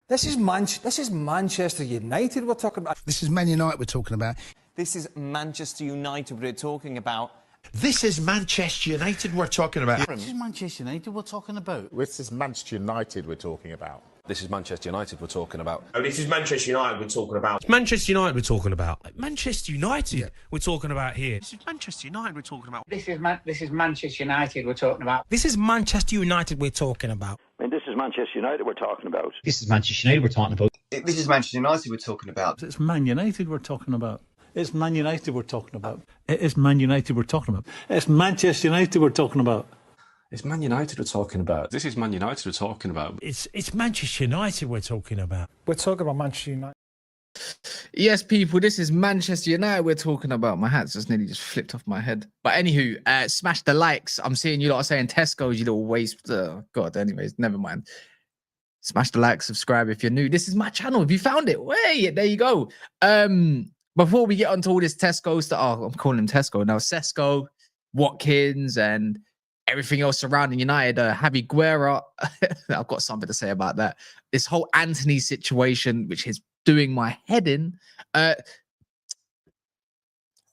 This is Manchester United we're talking about. This is Man United we're talking about. This is Manchester United we're talking about. This is Manchester United we're talking about. This is Manchester United we're talking about. This is Manchester United we're talking about. This is Manchester United we're talking about. Oh, this is Manchester United we're talking about. It's Manchester United we're talking about. Manchester United we're talking about here. This is Manchester United we're talking about. This is Manchester United we're talking about. This is Manchester United we're talking about. I mean, this is Manchester United we're talking about. This is Manchester United we're talking about. This is Manchester United we're talking about. It's Man United we're talking about. It's Man United we're talking about. It is Man United we're talking about. It's Manchester United we're talking about. It's Man United we're talking about. This is Man United we're talking about. It's Manchester United we're talking about. We're talking about Manchester United. Yes, people, this is Manchester United we're talking about. My hat's just nearly just flipped off my head. But anywho, smash the likes. I'm seeing you lot are saying Tesco, you little waste. God, anyways, never mind. Smash the like, subscribe if you're new. This is my channel. If you found it, wait, there you go. Before we get onto all this Tesco stuff, I'm calling him Tesco now. Sesko, Watkins, and everything else surrounding United. Javi Guerra. I've got something to say about that. This whole Antony situation, which is doing my head in.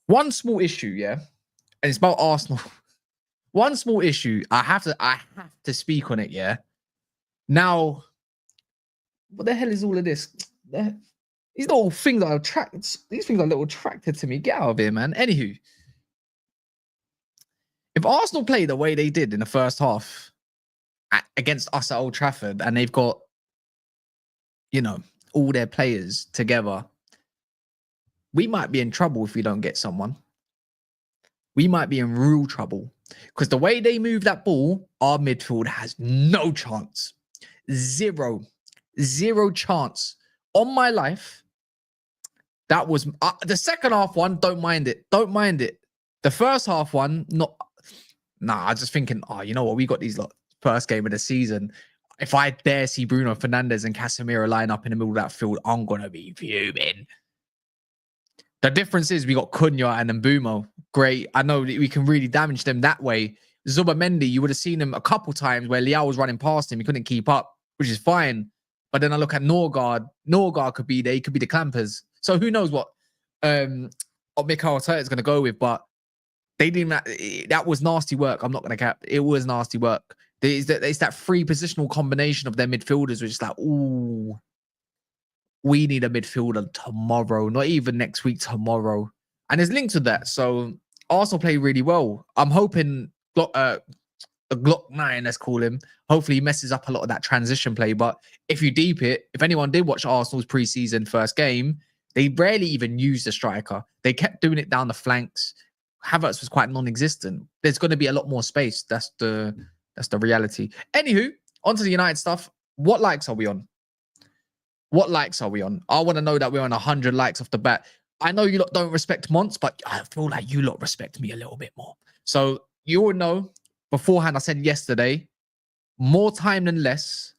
One small issue, yeah, and it's about Arsenal. One small issue. I have to speak on it, yeah. Now, what the hell is all of this? These little things are these things are a little attracted to me. Get out of here, man. Anywho, if Arsenal play the way they did in the first half against us at Old Trafford, and they've got, you know, all their players together, we might be in trouble if we don't get someone. We might be in real trouble because the way they move that ball, our midfield has no chance. Zero chance. On my life, that was the second half one. Don't mind it. The first half one, not. Nah, I was just thinking, you know what? We got these first game of the season. If I dare see Bruno Fernandes and Casemiro line up in the middle of that field, I'm gonna be fuming. The difference is we got Cunha and Mbumo. Great. I know that we can really damage them that way. Zubamendi, you would have seen him a couple times where Leao was running past him. He couldn't keep up, which is fine. But then I look at Norgard. Norgard could be there. He could be the clampers. So who knows what Mikel Arteta is going to go with. But they didn't. That was nasty work. I'm not going to cap. It was nasty work. It's that free positional combination of their midfielders, which is like, ooh, we need a midfielder tomorrow. Not even next week, tomorrow. And it's linked to that. So Arsenal play really well. I'm hoping Glock 9, let's call him. Hopefully he messes up a lot of that transition play. But if you deep it, if anyone did watch Arsenal's preseason first game, they rarely even used the striker. They kept doing it down the flanks. Havertz was quite non-existent. There's going to be a lot more space. That's the reality. Anywho, onto the United stuff. What likes are we on? What likes are we on? I want to know that we're on 100 likes off the bat. I know you lot don't respect Monts, but I feel like you lot respect me a little bit more. So you all know, beforehand, I said yesterday, more time than less,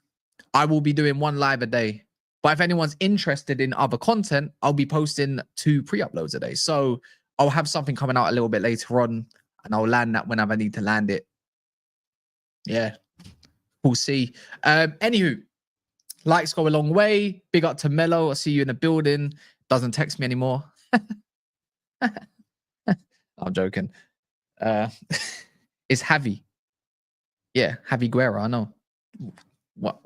I will be doing one live a day. But if anyone's interested in other content, I'll be posting 2 pre-uploads a day. So I'll have something coming out a little bit later on, and I'll land that whenever I need to land it. Yeah, we'll see. Anywho, likes go a long way. Big up to Mello. I see you in the building. Doesn't text me anymore. I'm joking. It's Javi. Yeah, Javi Guerra. I know. What?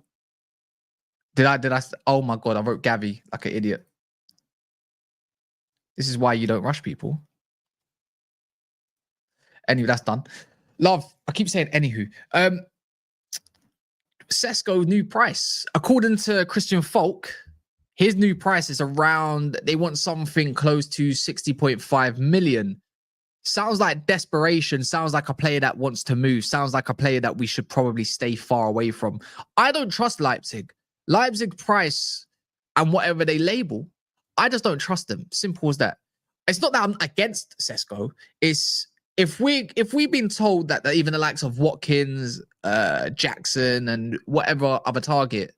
Did I? Oh my God, I wrote Gavi like an idiot. This is why you don't rush people. Anyway, that's done. Love, I keep saying anywho. Sesko new price. According to Christian Falk, his new price is around, they want something close to 60.5 million. Sounds like desperation. Sounds like a player that wants to move. Sounds like a player that we should probably stay far away from. I don't trust Leipzig. Leipzig price and whatever they label, I just don't trust them. Simple as that. It's not that I'm against Sesko. It's if we've been told that even the likes of Watkins, Jackson, and whatever other target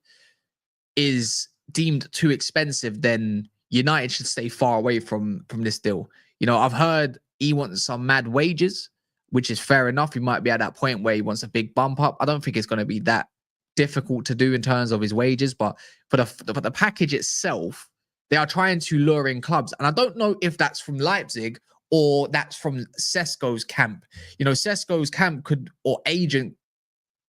is deemed too expensive, then United should stay far away from this deal. You know, I've heard he wants some mad wages, which is fair enough. He might be at that point where he wants a big bump up. I don't think it's going to be that. difficult to do in terms of his wages, but for the package itself, they are trying to lure in clubs. And I don't know if that's from Leipzig or that's from Sesko's camp. You know, Sesko's camp or agent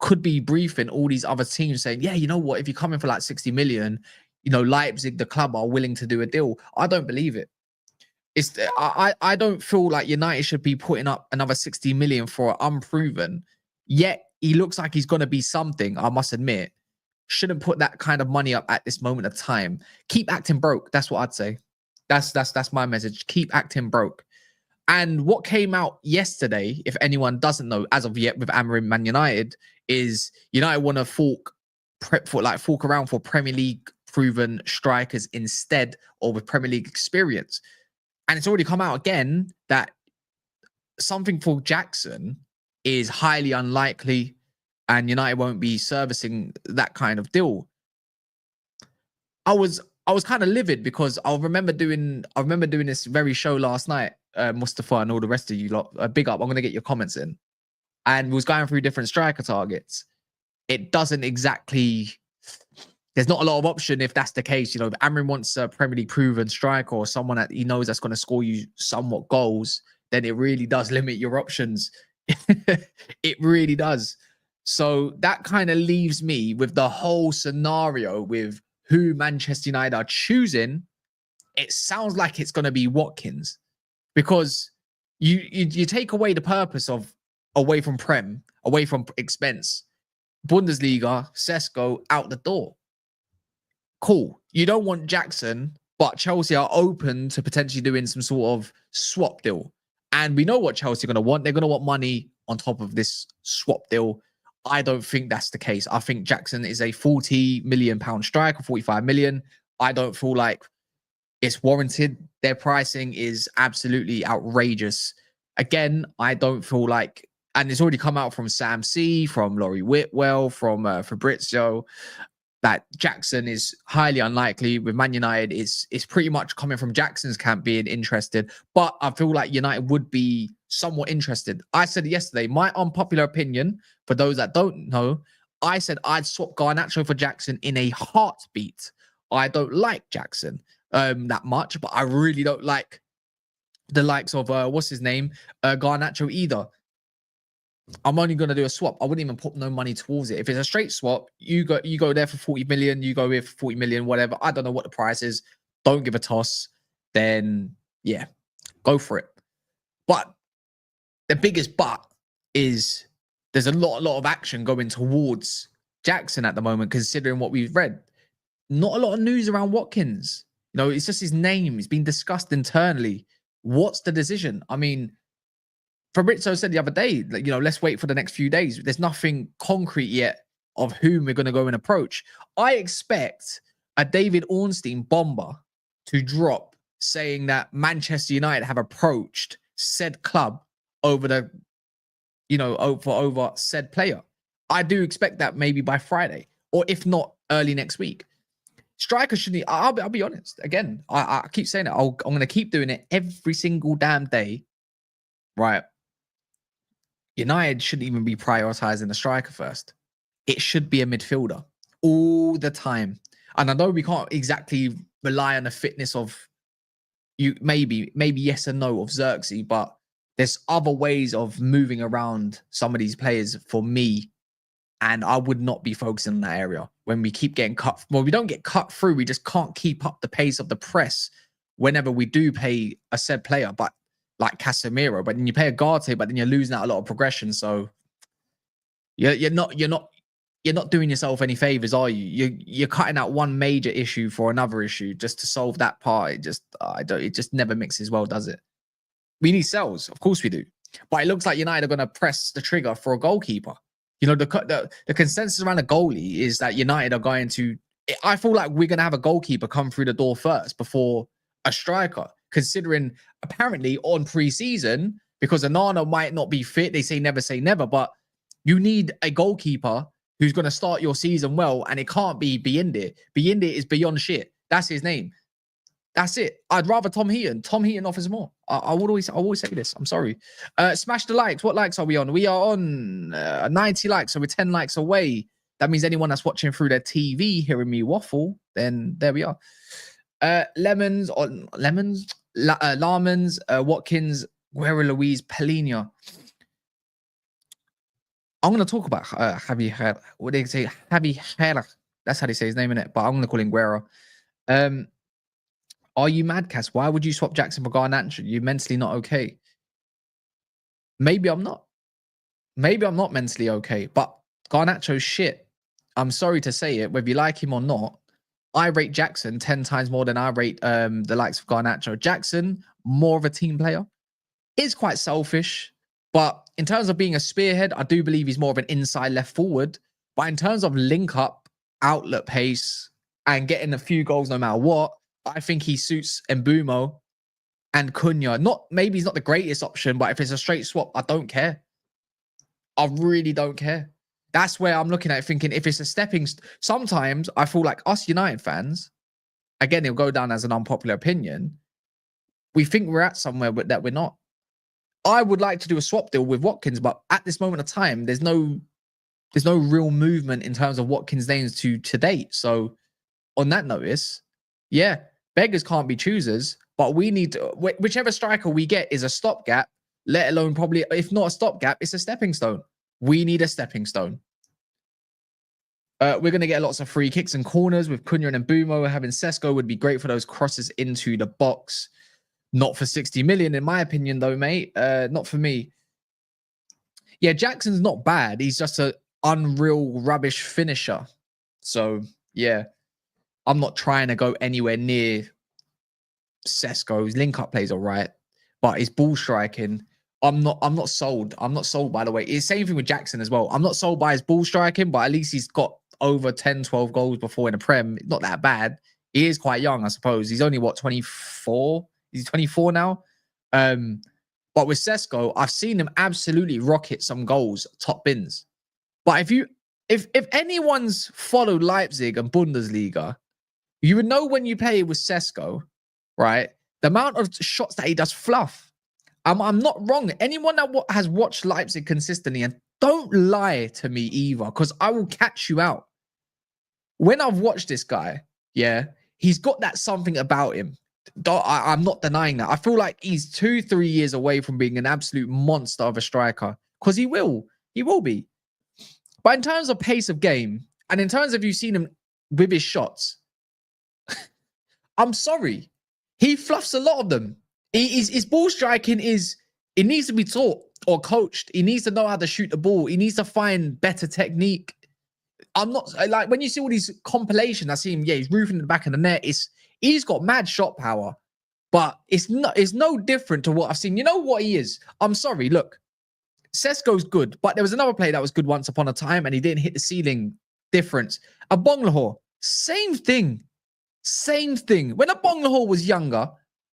could be briefing all these other teams saying, yeah, you know what, if you come in for like 60 million, you know, Leipzig, the club, are willing to do a deal. I don't believe it. I don't feel like United should be putting up another 60 million for unproven. Yet he looks like he's going to be something, I must admit. Shouldn't put that kind of money up at this moment of time. Keep acting broke. That's what I'd say. That's my message. Keep acting broke. And what came out yesterday, if anyone doesn't know as of yet with Amorim Man United, is United want to fork around for Premier League proven strikers instead, or with Premier League experience. And it's already come out again that something for Jackson is highly unlikely, and United won't be servicing that kind of deal. I was kind of livid because I remember doing this very show last night, Mustafa and all the rest of you lot. Big up! I'm gonna get your comments in, and we was going through different striker targets. It doesn't exactly. There's not a lot of option if that's the case. You know, if Amorim wants a Premier League proven striker or someone that he knows that's going to score you somewhat goals, then it really does limit your options. It really does. So that kind of leaves me with the whole scenario with who Manchester United are choosing. It sounds like it's going to be Watkins, because you take away the purpose of away from Prem, away from expense, Bundesliga, Sesko out the door. Cool. You don't want Jackson, but Chelsea are open to potentially doing some sort of swap deal. And we know what Chelsea are going to want. They're going to want money on top of this swap deal. I don't think that's the case. I think Jackson is a £40 million striker, 45 million. I don't feel like it's warranted. Their pricing is absolutely outrageous. Again, I don't feel like, and it's already come out from Sam C, from Laurie Whitwell, from Fabrizio, that Jackson is highly unlikely. With Man United, it's pretty much coming from Jackson's camp being interested. But I feel like United would be somewhat interested. I said yesterday, my unpopular opinion, for those that don't know, I said I'd swap Garnacho for Jackson in a heartbeat. I don't like Jackson that much, but I really don't like the likes of, what's his name, Garnacho either. I'm only going to do a swap. I wouldn't even put no money towards it. If it's a straight swap, you go there for 40 million, you go here for 40 million, whatever. I don't know what the price is. Don't give a toss. Then, yeah, go for it. But the biggest but is there's a lot of action going towards Jackson at the moment, considering what we've read. Not a lot of news around Watkins. You know, it's just his name. It's been discussed internally. What's the decision? I mean, Fabrizio said the other day, you know, let's wait for the next few days. There's nothing concrete yet of whom we're going to go and approach. I expect a David Ornstein bomber to drop saying that Manchester United have approached said club over the, you know, over said player. I do expect that maybe by Friday, or if not early next week. Strikers shouldn't. I'll be honest. Again, I keep saying it. I'm going to keep doing it every single damn day. Right. United shouldn't even be prioritizing the striker first. It should be a midfielder all the time. And I know we can't exactly rely on the fitness of you, maybe yes and no of Xerxes, but there's other ways of moving around some of these players for me. And I would not be focusing on that area when we keep getting cut. Well, we don't get cut through. We just can't keep up the pace of the press whenever we do pay a said player. But like Casemiro, but then you pay a Garte, but then you're losing out a lot of progression. So you're not doing yourself any favors, are you? You're cutting out one major issue for another issue just to solve that part. It just never mixes well, does it? We need sales, of course we do, but it looks like United are going to press the trigger for a goalkeeper. You know, the consensus around a goalie is that United are going to. I feel like we're going to have a goalkeeper come through the door first before a striker, considering apparently on pre-season, because Onana might not be fit. They say never, but you need a goalkeeper who's going to start your season well, and it can't be Biyinde. Biyinde is beyond shit. That's his name. That's it. I'd rather Tom Heaton. Tom Heaton offers more. I always say this. I'm sorry. Smash the likes. What likes are we on? We are on 90 likes, so we're 10 likes away That means anyone that's watching through their TV hearing me waffle, then there we are. Lemons, Watkins, Guerra, Luis, Pelina. I'm going to talk about Javi Guerra. What do they say? Javi Guerra. That's how they say his name, innit? But I'm going to call him Guerra. Are you mad, Cass? Why would you swap Jackson for Garnacho? You're mentally not okay. Maybe I'm not. Maybe I'm not mentally okay. But Garnacho's shit. I'm sorry to say it, whether you like him or not. I rate Jackson 10 times more than I rate the likes of Garnacho. Jackson, more of a team player. Is quite selfish. But in terms of being a spearhead, I do believe he's more of an inside left forward. But in terms of link up, outlet pace, and getting a few goals no matter what, I think he suits Mbeumo and Cunha. Maybe he's not the greatest option, but if it's a straight swap, I don't care. I really don't care. That's where I'm looking at it, thinking if it's a stepping... Sometimes I feel like us United fans, again, it'll go down as an unpopular opinion, we think we're at somewhere but that we're not. I would like to do a swap deal with Watkins, but at this moment of time, there's no real movement in terms of Watkins' names to date. So on that notice, yeah, beggars can't be choosers, but we need to, whichever striker we get is a stopgap, let alone probably, if not a stopgap, it's a stepping stone. We need a stepping stone. We're going to get lots of free kicks and corners with Cunha and Mbeumo. Having Sesko would be great for those crosses into the box. Not for 60 million, in my opinion, though, mate. Not for me. Yeah, Jackson's not bad. He's just an unreal rubbish finisher. So, yeah, I'm not trying to go anywhere near Sesko. His link-up plays all right, but his ball striking, I'm not sold. I'm not sold, by the way. It's the same thing with Jackson as well. I'm not sold by his ball striking, but at least he's got over 10, 12 goals before in the Prem. Not that bad. He is quite young, I suppose. He's only, what, 24? He's 24 now. But with Sesko, I've seen him absolutely rocket some goals, top bins. But if anyone's followed Leipzig and Bundesliga, you would know when you play with Sesko, right? The amount of shots that he does fluff. I'm not wrong. Anyone that has watched Leipzig consistently, and don't lie to me either, because I will catch you out. When I've watched this guy, yeah, he's got that something about him. I'm not denying that. I feel like he's 2-3 years away from being an absolute monster of a striker, because he will be. But in terms of pace of game, and in terms of you seen him with his shots, I'm sorry, he fluffs a lot of them. His ball striking it needs to be taught or coached. He needs to know how to shoot the ball. He needs to find better technique. I'm not like when you see all these compilations, I see him, yeah, he's roofing the back of the net. He's got mad shot power, but it's no different to what I've seen. You know what he is? I'm sorry, look, Sesko's good, but there was another player that was good once upon a time and he didn't hit the ceiling. Difference. Abonglahor, same thing. Same thing. When Abonglahor was younger,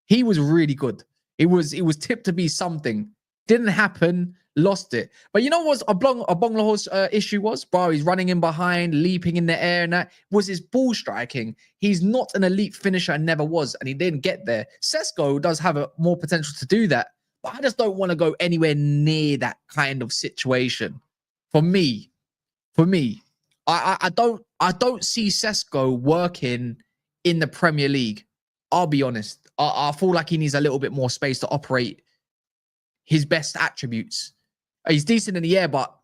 he was really good. It was tipped to be something. Didn't happen. Lost it. But you know what Abonglahor's issue was? Bro, he's running in behind, leaping in the air, and that was his ball striking. He's not an elite finisher and never was, and he didn't get there. Sesko does have more potential to do that, but I just don't want to go anywhere near that kind of situation. For me, I don't see Sesko working in the Premier League. I'll be honest. I feel like he needs a little bit more space to operate his best attributes. He's decent in the air, but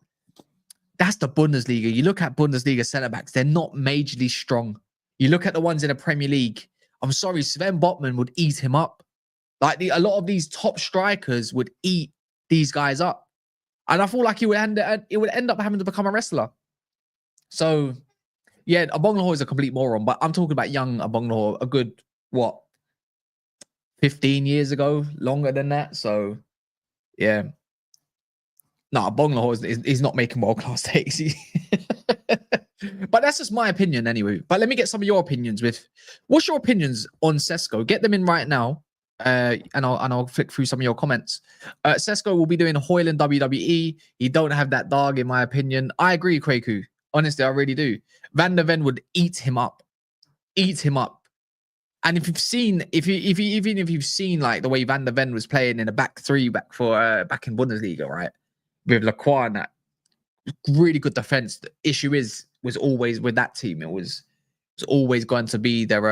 that's the Bundesliga. You look at Bundesliga centre-backs, they're not majorly strong. You look at the ones in the Premier League, I'm sorry, Sven Botman would eat him up. Like a lot of these top strikers would eat these guys up. And I feel like it would end up having to become a wrestler. So, yeah, Abonglahor is a complete moron, but I'm talking about young Abonglahor, a good, 15 years ago, longer than that. So, yeah. No, Abonglahor is not making world-class takes. But that's just my opinion anyway. But let me get some of your opinions what's your opinions on Sesko? Get them in right now. And I'll flick through some of your comments. Sesko will be doing Hoyland WWE. He don't have that dog, in my opinion. I agree, Kwaku. Honestly, I really do. Van der Ven would eat him up. And if you've seen, even if you've seen like the way Van der Ven was playing in a back three back in Bundesliga, right, with Lacroix and that, really good defense. The issue is was always with that team. It was always going to be their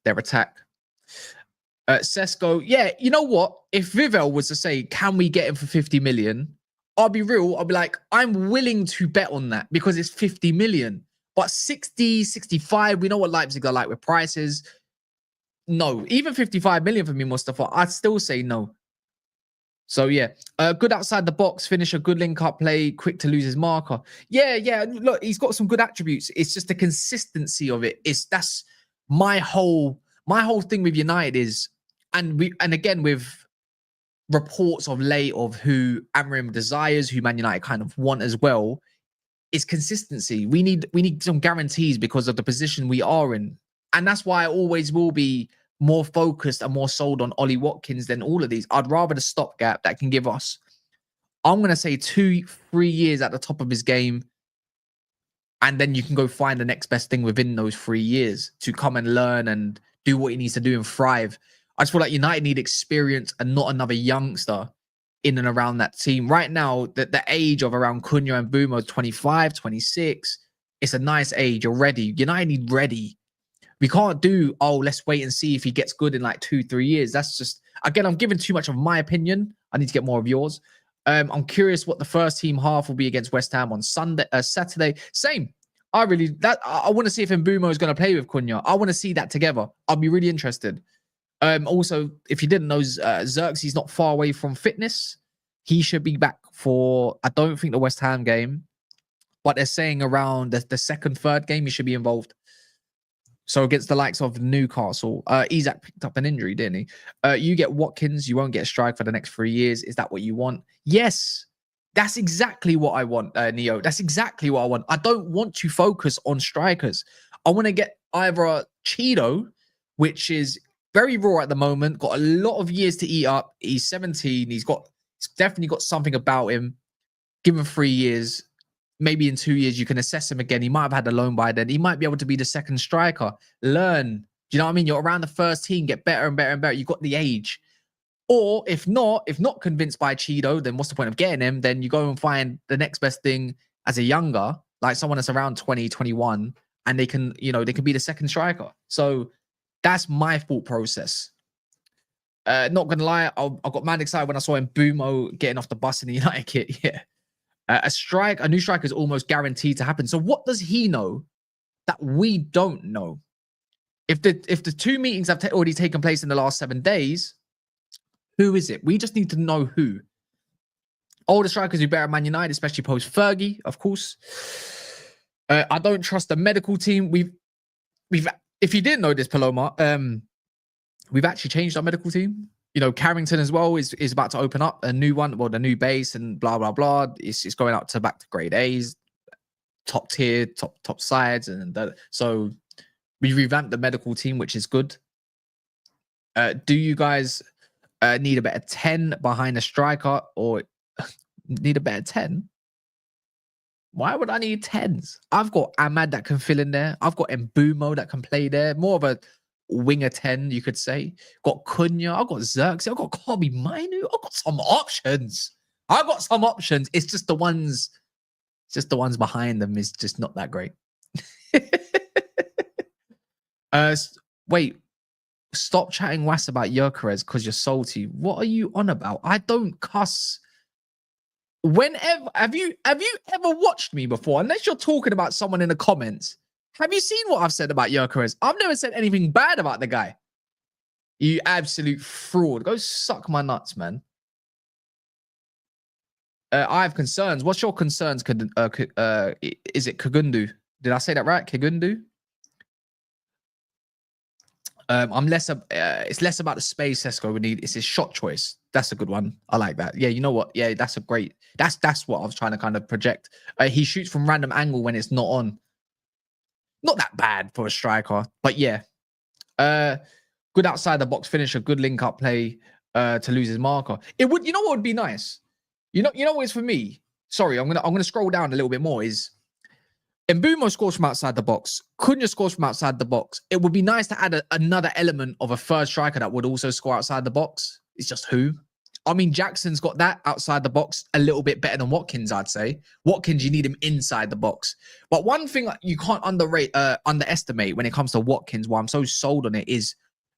attack. Sesko, yeah, you know what? If Vivel was to say, can we get him for 50 million? I'll be real. I'll be like, I'm willing to bet on that because it's 50 million. But 60, 65, we know what Leipzig are like with prices. No, even 55 million for me, Mustafa, I'd still say no. So yeah, good outside the box, finish a good link-up play, quick to lose his marker. Yeah. Look, he's got some good attributes. It's just the consistency of it. That's my whole thing with United is, and again with reports of late of who Amorim desires, who Man United kind of want as well, is consistency. We need some guarantees because of the position we are in. And that's why I always will be more focused and more sold on Ollie Watkins than all of these. I'd rather the stopgap that can give us, I'm going to say 2-3 years at the top of his game. And then you can go find the next best thing within those 3 years to come and learn and do what he needs to do and thrive. I just feel like United need experience and not another youngster in and around that team. Right now, the age of around Cunha and Mbeumo, 25, 26, it's a nice age. You're ready. United need ready. We can't do, let's wait and see if he gets good in like 2-3 years. That's just, again, I'm giving too much of my opinion. I need to get more of yours. I'm curious what the first team half will be against West Ham on Saturday. Same. I want to see if Mbeumo is going to play with Cunha. I want to see that together. I'll be really interested. Also, if you didn't know, Xerxes not far away from fitness. He should be back for, I don't think the West Ham game, but they're saying around the second, third game, he should be involved. So against the likes of Newcastle, Isak picked up an injury, didn't he? You get Watkins, you won't get a strike for the next 3 years. Is that what you want? Yes, that's exactly what I want, Neo. That's exactly what I want. I don't want to focus on strikers. I want to get either a Cheeto, which is very raw at the moment, got a lot of years to eat up. He's 17. He's definitely got something about him. Give him 3 years. Maybe in 2 years, you can assess him again. He might have had a loan by then. He might be able to be the second striker. Learn. Do you know what I mean? You're around the first team, get better and better and better. You've got the age. Or if not convinced by Cheeto, then what's the point of getting him? Then you go and find the next best thing as a younger, like someone that's around 20, 21, and they can be the second striker. So that's my thought process. Not gonna lie, I got mad excited when I saw Mbeumo getting off the bus in the United kit. Yeah. A new strike is almost guaranteed to happen. So what does he know that we don't know? If the 2 meetings have already taken place in the last 7 days, who is it? We just need to know who. All the strikers who better at Man United, especially post Fergie, of course. I don't trust the medical team. We've if you didn't know this, Paloma, we've actually changed our medical team. Carrington as well is about to open up a new one, the new base and blah, blah, blah. It's going up to back to grade A's, top tier, top sides. So we revamped the medical team, which is good. Do you guys need a better 10 behind a striker or need a better 10? Why would I need 10s? I've got Ahmad that can fill in there. I've got Mbeumo that can play there. More of a winger 10, you could say. Got Cunha. I've got Xerxes. I've got Kobe Mainu. I've got some options. It's just the ones behind them is just not that great. Wait. Stop chatting was about Gyökeres because you're salty. What are you on about? I don't cuss. Whenever have you ever watched me before? Unless you're talking about someone in the comments. Have you seen what I've said about Gyökeres? I've never said anything bad about the guy. You absolute fraud. Go suck my nuts, man. I have concerns. What's your concerns? Is it Kagundu? Did I say that right? Kagundu? It's less about the space Sesko would need. It's his shot choice. That's a good one. I like that. Yeah, you know what? Yeah, that's what I was trying to kind of project. He shoots from random angle when it's not on. Not that bad for a striker, but yeah. Good outside the box finish, a good link up play to lose his marker. It would, what would be nice? You know what is for me? Sorry, I'm gonna scroll down a little bit more. Is Mbeumo scores from outside the box. Cunha scores from outside the box. It would be nice to add another element of a third striker that would also score outside the box. It's just who? I mean, Jackson's got that outside the box a little bit better than Watkins, I'd say. Watkins, you need him inside the box. But one thing you can't underestimate when it comes to Watkins, why I'm so sold on it is,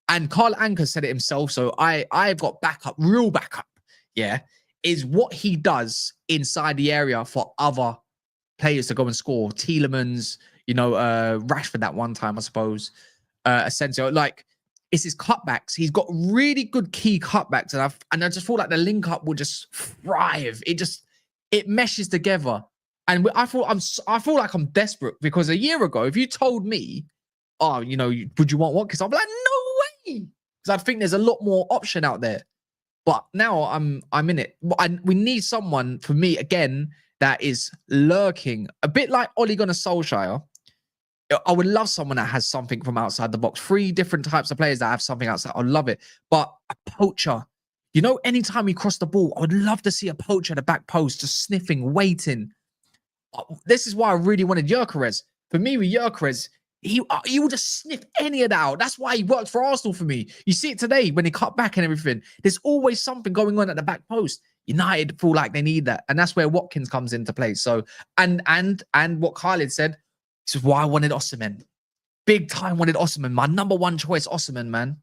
and Carl Anker said it himself, so I've got backup, real backup, yeah, is what he does inside the area for other players to go and score. Tielemans, Rashford that one time, I suppose. Asensio, like, it's his cutbacks. He's got really good key cutbacks, and I just feel like the link up will just thrive. It meshes together, and I feel like I'm desperate because a year ago, if you told me, oh, would you want Watkins? I'd be like, no way, because I think there's a lot more option out there. But now I'm in it. We need someone for me again that is lurking, a bit like Ole Gunnar Solskjaer. I would love someone that has something from outside the box. 3 different types of players that have something outside. I love it. But a poacher, anytime he crossed the ball, I would love to see a poacher at the back post, just sniffing, waiting. This is why I really wanted Gyökeres. For me, with Gyökeres, he will just sniff any of that out. That's why he worked for Arsenal for me. You see it today when he cut back and everything. There's always something going on at the back post. United feel like they need that. And that's where Watkins comes into play. So, and what Khalid said, this is why I wanted Osimhen. Big time wanted Osimhen. My number 1 choice, Osimhen, man.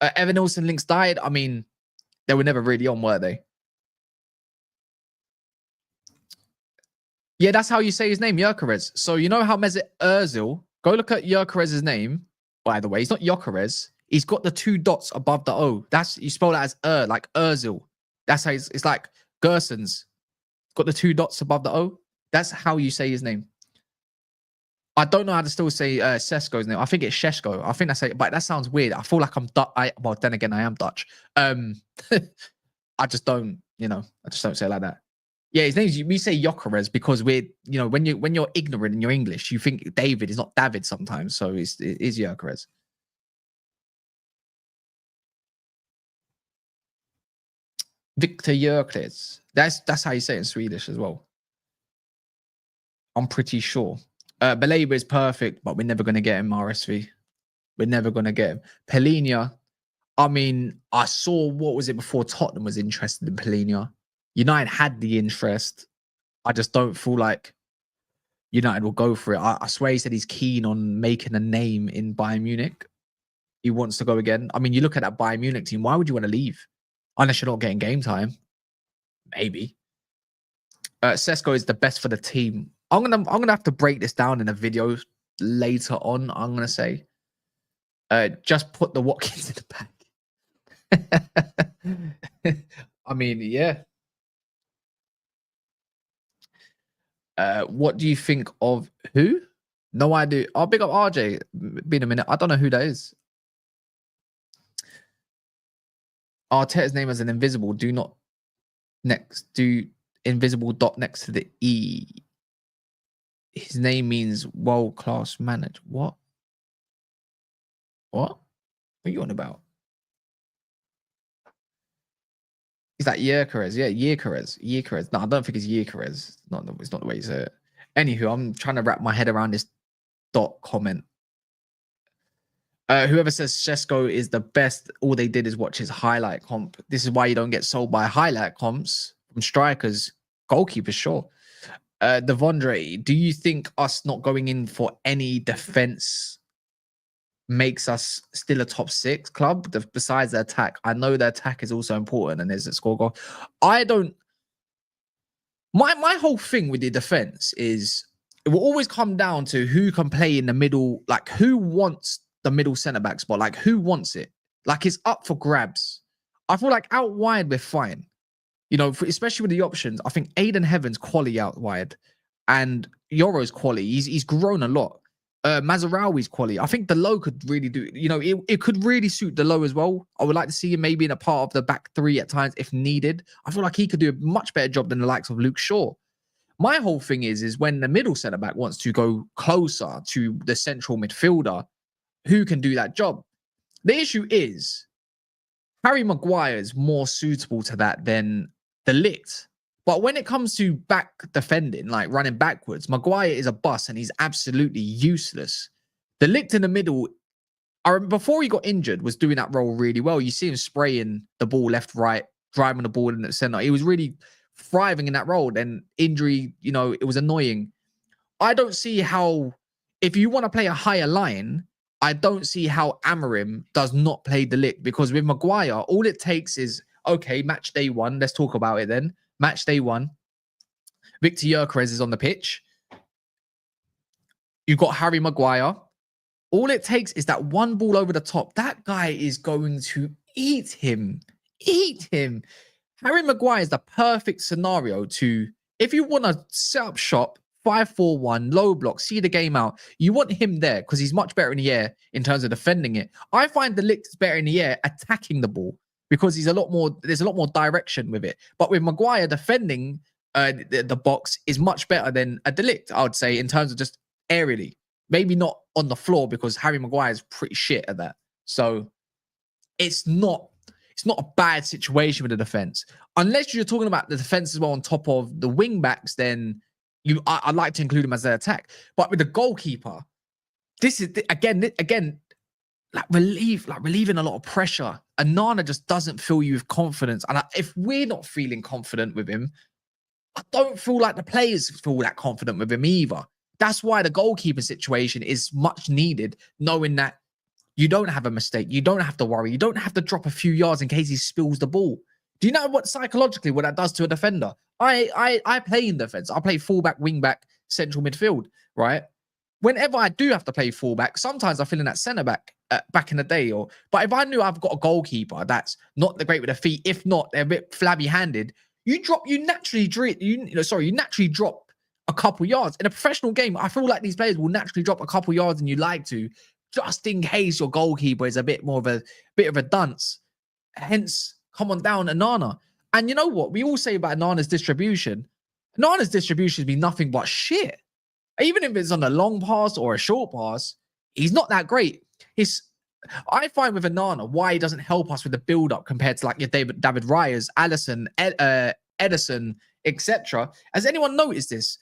Evan Nilsson links died. I mean, they were never really on, were they? Yeah, that's how you say his name, Gyökeres. So you know how Mesut Ozil, go look at Gyökeres' name, by the way. He's not Gyökeres. He's got the 2 dots above the O. You spell that as like Ozil. That's how it's like Gerson's. Got the 2 dots above the O. That's how you say his name. I don't know how to still say Sesko's name. I think it's Sesko. I think that's it, but that sounds weird. I feel like I'm Dutch. Well, then again, I am Dutch. I just don't, I just don't say it like that. Yeah, his name's, we say Gyökeres because we're, when you're ignorant in your English, you think David is not David sometimes. So it is Gyökeres. Victor Gyökeres. That's how you say it in Swedish as well. I'm pretty sure. Baleba is perfect, but we're never going to get him, RSV. We're never going to get him. Pellegrini, I mean, I saw, what was it before Tottenham was interested in Pellegrini? United had the interest. I just don't feel like United will go for it. I swear he said he's keen on making a name in Bayern Munich. He wants to go again. I mean, you look at that Bayern Munich team, why would you want to leave? Unless you're not getting game time. Maybe. Sesko is the best for the team. I'm gonna have to break this down in a video later on. I'm gonna say, just put the Watkins in the bag. I mean, yeah. What do you think of who? No idea. I'll big up RJ. Been a minute. I don't know who that is. Arteta's name as an invisible. Do invisible dot next to the E. His name means world-class manager. What? What are you on about? Is that Gyökeres? Yeah, Gyökeres. No, I don't think it's Gyökeres. It's not the way you say it. Anywho, I'm trying to wrap my head around this dot comment. Whoever says Sesko is the best, all they did is watch his highlight comp. This is why you don't get sold by highlight comps from strikers, goalkeepers, sure. Devondre, do you think us not going in for any defense makes us still a top 6 club besides the attack? I know the attack is also important and there's a score goal. I don't. My whole thing with the defense is it will always come down to who can play in the middle, like who wants the middle centre back spot, like who wants it, like it's up for grabs. I feel like out wide we're fine. Especially with the options, I think Aiden Heaven's quality out wide and Yoro's quality. He's grown a lot. Mazarawi's quality. I think the low could really do, it could really suit the low as well. I would like to see him maybe in a part of the back 3 at times if needed. I feel like he could do a much better job than the likes of Luke Shaw. My whole thing is when the middle centre back wants to go closer to the central midfielder, who can do that job? The issue is Harry Maguire is more suitable to that than De Ligt. But when it comes to back defending, like running backwards, Maguire is a bust and he's absolutely useless. De Ligt in the middle, before he got injured, was doing that role really well. You see him spraying the ball left, right, driving the ball in the center. He was really thriving in that role. Then injury, it was annoying. I don't see how, if you want to play a higher line, I don't see how Amorim does not play De Ligt, because with Maguire, all it takes is, okay, match day 1. Let's talk about it then. Match day 1. Victor Gyökeres is on the pitch. You've got Harry Maguire. All it takes is that one ball over the top. That guy is going to eat him. Eat him. Harry Maguire is the perfect scenario to, if you want to set up shop, 5-4-1, low block, see the game out. You want him there because he's much better in the air in terms of defending it. I find De Ligt is better in the air attacking the ball because there's a lot more direction with it. But with Maguire, defending the box is much better than a De Ligt, I would say, in terms of just aerially. Maybe not on the floor because Harry Maguire is pretty shit at that. So it's not a bad situation with the defense. Unless you're talking about the defense as well on top of the wing backs, then I'd like to include him as their attack. But with the goalkeeper, this is again like relieving a lot of pressure. And Nana just doesn't fill you with confidence. And if we're not feeling confident with him, I don't feel like the players feel that confident with him either. That's why the goalkeeper situation is much needed, knowing that you don't have a mistake. You don't have to worry. You don't have to drop a few yards in case he spills the ball. Do you know what psychologically what that does to a defender? I play in defense. I play fullback, wingback, central midfield, right? Whenever I do have to play fullback, sometimes I feel in that centre back back in the day. But if I knew I've got a goalkeeper that's not the great with the feet, if not, they're a bit flabby handed, you naturally drop a couple yards. In a professional game, I feel like these players will naturally drop a couple yards and you like to, just in case your goalkeeper is a bit of a dunce. Hence, come on down, Nana. And you know what? We all say about Nana's distribution. Nana's distribution has been nothing but shit. Even if it's on a long pass or a short pass, he's not that great. I find with Nana why he doesn't help us with the build-up compared to like your David Rayas, Alisson, Edison, etc. Has anyone noticed this?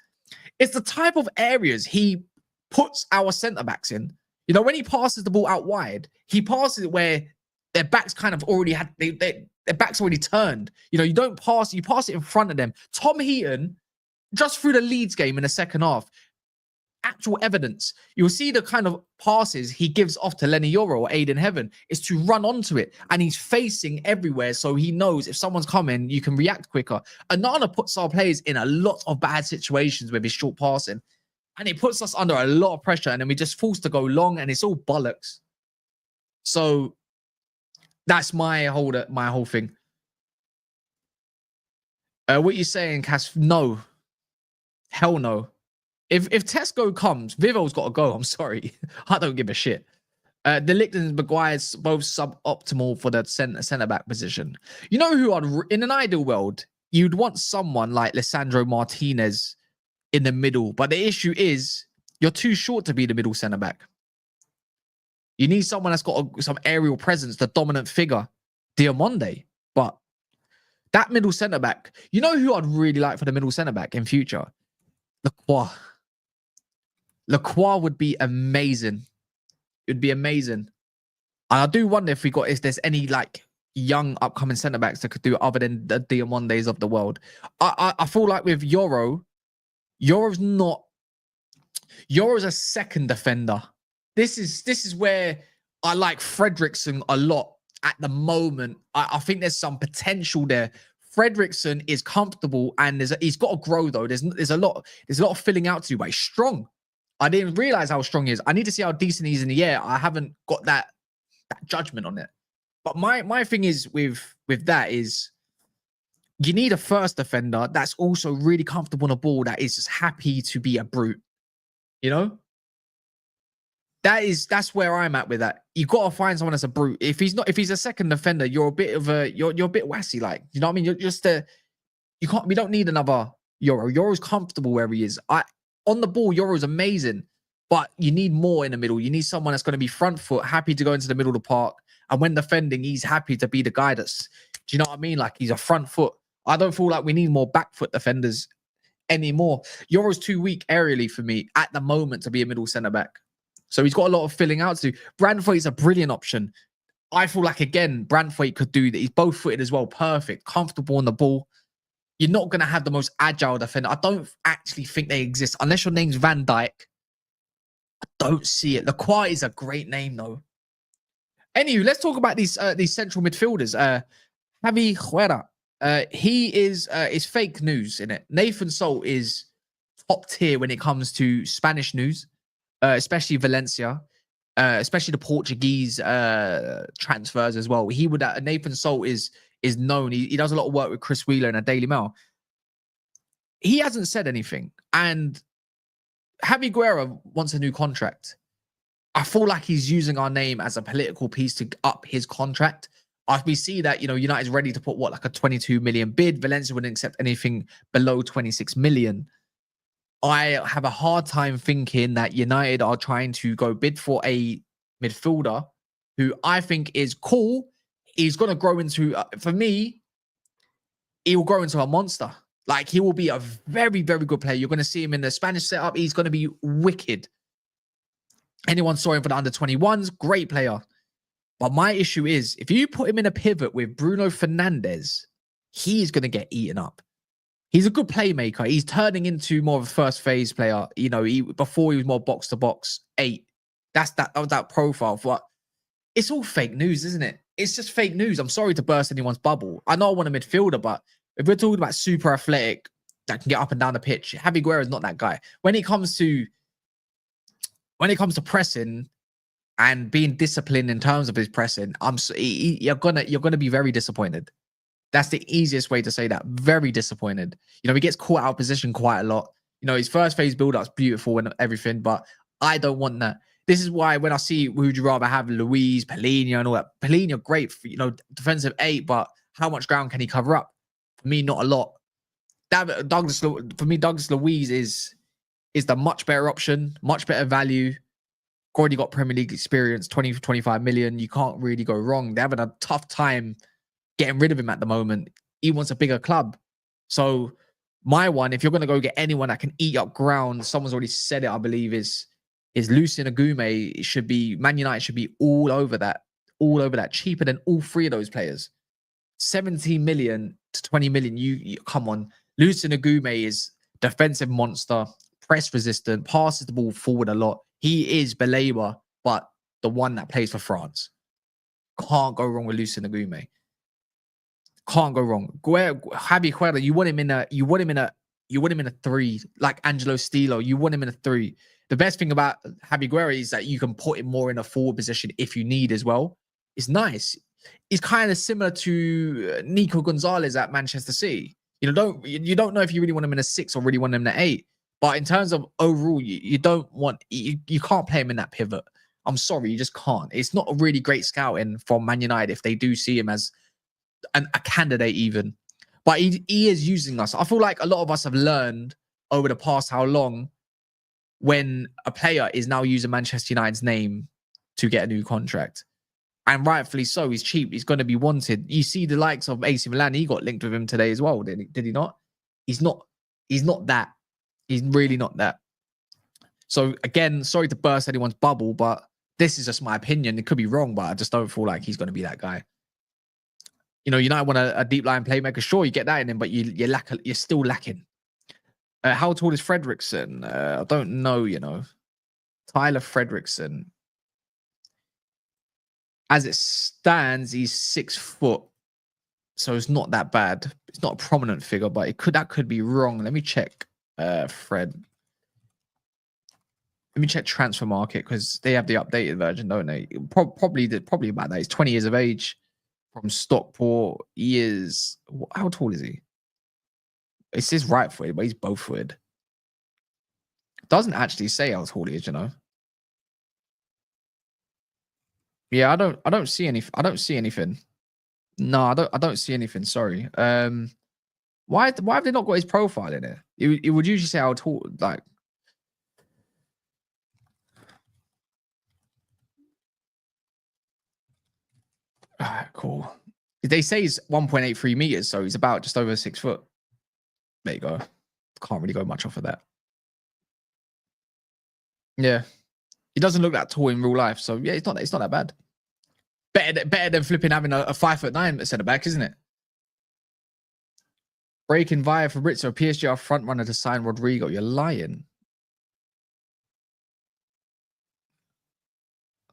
It's the type of areas he puts our centre-backs in. When he passes the ball out wide, he passes it where their backs kind of already had, their backs already turned. You don't pass, you pass it in front of them. Tom Heaton, just through the Leeds game in the second half, actual evidence. You'll see the kind of passes he gives off to Lenny Yoro or Aiden Heaven is to run onto it. And he's facing everywhere. So he knows if someone's coming, you can react quicker. Anana puts our players in a lot of bad situations with his short passing. And it puts us under a lot of pressure. And then we just forced to go long and it's all bollocks. So that's my whole thing. What you saying, Cass? No. Hell no. If Sesko comes, Vivo's got to go. I'm sorry. I don't give a shit. De Ligt and Maguire's both suboptimal for the centre-back position. You know who in an ideal world, you'd want someone like Lisandro Martinez in the middle. But the issue is you're too short to be the middle centre-back. You need someone that's got some aerial presence, the dominant figure, Diamonde. But that middle centre-back, you know who I'd really like for the middle centre-back in future? Lacroix. Lacroix would be amazing. It would be amazing. And I do wonder if there's any like young upcoming centre backs that could do it other than the Diamondes of the world. I feel like with Yoro's a second defender. This is where I like Fredrickson a lot at the moment. I think there's some potential there. Fredrickson is comfortable and he's got to grow though. There's a lot of filling out to do, but he's strong. I didn't realize how strong he is. I need to see how decent he is in the air. I haven't got that judgment on it. But my thing is with that is you need a first defender that's also really comfortable on the ball, that is just happy to be a brute. That's where I'm at with that. You got to find someone that's a brute. If he's a second defender, you're a bit wassy, like, you know what I mean? You're just we don't need another Euro. Euro's comfortable where he is. On the ball, Euro's amazing, but you need more in the middle. You need someone that's going to be front foot, happy to go into the middle of the park. And when defending, he's happy to be the guy do you know what I mean? Like, he's a front foot. I don't feel like we need more back foot defenders anymore. Euro's too weak aerially for me at the moment to be a middle centre back. So he's got a lot of filling out to do. Brandford is a brilliant option. I feel like, again, Branthwaite could do that. He's both footed as well. Perfect. Comfortable on the ball. You're not going to have the most agile defender. I don't actually think they exist. Unless your name's Van Dijk, I don't see it. Lacroix is a great name, though. Anyway, let's talk about these central midfielders. Javi Guerra. He is fake news, in it. Nathan Salt is top tier when it comes to Spanish news, especially Valencia, especially the Portuguese transfers as well. He would Nathan Salt is known. He does a lot of work with Chris Wheeler in a Daily Mail. He hasn't said anything, and Javi Guerra wants a new contract. I feel like he's using our name as a political piece to up his contract. We see that, United's ready to put like a 22 million bid. Valencia wouldn't accept anything below 26 million. I have a hard time thinking that United are trying to go bid for a midfielder who I think is cool. He's going to grow into, for me, he will grow into a monster. Like, he will be a very, very good player. You're going to see him in the Spanish setup. He's going to be wicked. Anyone saw him for the under-21s, great player. But my issue is, if you put him in a pivot with Bruno Fernandes, he's going to get eaten up. He's a good playmaker. He's turning into more of a first phase player. Before he was more box to box 8. That was that profile. But it's all fake news, isn't it? It's just fake news. I'm sorry to burst anyone's bubble. I know I want a midfielder, but if we're talking about super athletic that can get up and down the pitch, Javi Guerra is not that guy. When it comes to pressing and being disciplined in terms of his pressing, you're gonna be very disappointed. That's the easiest way to say that. Very disappointed. He gets caught out of position quite a lot. His first phase build-up's beautiful and everything, but I don't want that. This is why when I see who would you rather have, Luiz, Palhinha, and all that. Palhinha, great, for, defensive 8, but how much ground can he cover up? For me, not a lot. Douglas Luiz is the much better option, much better value. Already got Premier League experience, 20 for 25 million. You can't really go wrong. They're having a tough time getting rid of him at the moment. He wants a bigger club. So my one, if you're going to go get anyone that can eat up ground, someone's already said it, I believe, is Lucien Agume. Man United should be all over that, cheaper than all 3 of those players. 17 million to 20 million. You come on. Lucien Agume is defensive monster, press resistant, passes the ball forward a lot. He is Belabor, but the one that plays for France. Can't go wrong with Lucien Agume. Can't go wrong. Javi Guerra, you want him in a 3, like Angelo Stilo. You want him in a 3. The best thing about Javi Guerra is that you can put him more in a forward position if you need as well. It's nice. It's kind of similar to Nico Gonzalez at Manchester City. You don't know if you really want him in a 6 or really want him in an 8. But in terms of overall, you can't play him in that pivot. I'm sorry, you just can't. It's not a really great scouting from Man United if they do see him as a candidate even. But he is using us. I feel like a lot of us have learned over the past how long when a player is now using Manchester United's name to get a new contract. And rightfully so. He's cheap. He's going to be wanted. You see the likes of AC Milan. He got linked with him today as well. Did he not? He's not that. He's really not that. So again, sorry to burst anyone's bubble, but this is just my opinion. It could be wrong, but I just don't feel like he's going to be that guy. United want a deep line playmaker. Sure, you get that in him, but you're still lacking. How tall is Fredrickson? I don't know, Tyler Fredrickson. As it stands, he's 6 foot. So it's not that bad. It's not a prominent figure, but that could be wrong. Let me check. Fred. Let me check Transfer Market because they have the updated version, don't they? Probably about that. He's 20 years of age from Stockport. He is. How tall is he? It says right footed, but he's both footed. Doesn't actually say how tall he is, Yeah, I don't see any. I don't see anything. No, I don't see anything. Sorry. Why have they not got his profile in it? It would usually say how tall, like. Alright, cool. They say he's 1.83 meters, so he's about just over 6 foot. There you go. Can't really go much off of that. Yeah, he doesn't look that tall in real life, so yeah, it's not that bad. Better than flipping having a 5'9" centre back, isn't it? Breaking via Fabrizio, PSG are front runner to sign Rodrigo. You're lying.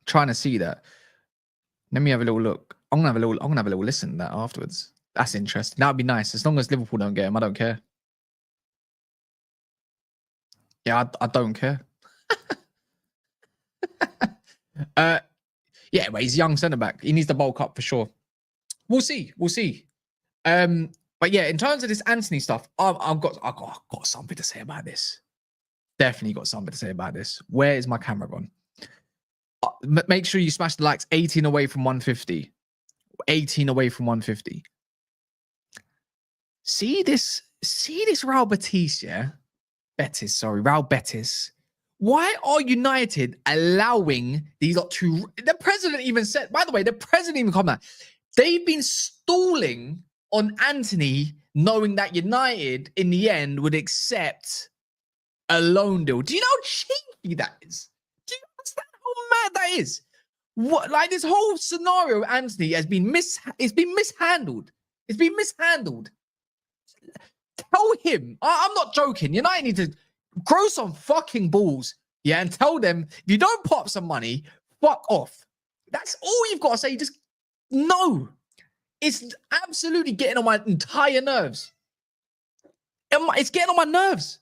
Trying to see that. Let me have a little look. I'm gonna have a little listen to that afterwards. That's interesting. That'd be nice. As long as Liverpool don't get him, I don't care. Yeah, I don't care. Yeah, but he's a young centre back. He needs to bulk up for sure. We'll see. But yeah, in terms of this Antony stuff, I've got something to say about this. Definitely got something to say about this. Where is my camera gone? Make sure you smash the likes. 18 away from 150. 18 away from 150. See this Raul Betis, yeah? Raul Betis. Why are United allowing these lot to... The president even said... By the way, the president even commented. They've been stalling on Antony, knowing that United, in the end, would accept a loan deal. Do you know how cheeky that is? Do you understand how mad that is? What, like, this whole scenario with Antony has been mishandled. It's been mishandled. Tell him... I'm not joking. United need to... grow some fucking balls, yeah, and tell them, if you don't put up some money, fuck off. That's all you've got to say. Just no. It's absolutely getting on my entire nerves. It's getting on my nerves.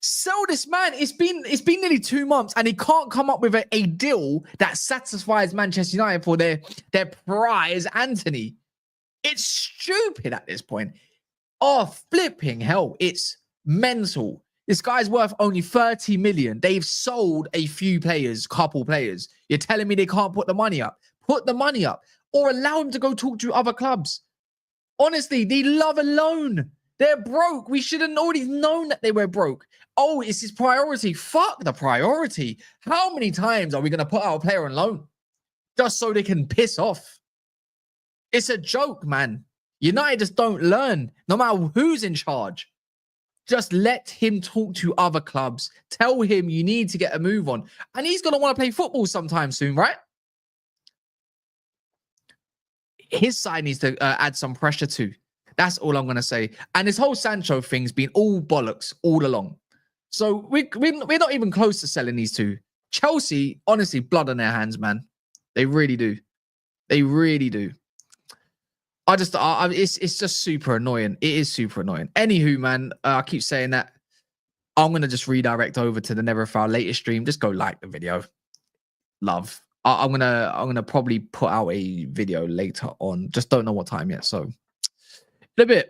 Sell this man. It's been nearly 2 months, and he can't come up with a deal that satisfies Manchester United for their prize, Antony. It's stupid at this point. Oh, flipping hell. It's mental. This guy's worth only 30 million. They've sold a few players, couple players. You're telling me they can't put the money up? Put the money up or allow him to go talk to other clubs. Honestly, they love a loan. They're broke. We should have already known that they were broke. Oh, it's his priority. Fuck the priority. How many times are we going to put our player on loan just so they can piss off? It's a joke, man. United just don't learn, no matter who's in charge. Just let him talk to other clubs. Tell him you need to get a move on. And he's going to want to play football sometime soon, right? His side needs to add some pressure too. That's all I'm going to say. And this whole Sancho thing's been all bollocks all along. So we're not even close to selling these two. Chelsea, honestly, blood on their hands, man. They really do. They really do. It's just super annoying. It is super annoying. Anywho, man, I keep saying that. I'm gonna just redirect over to the Never Foul latest stream. Just go like the video. Love. I'm gonna probably put out a video later on. Just don't know what time yet. So in a bit.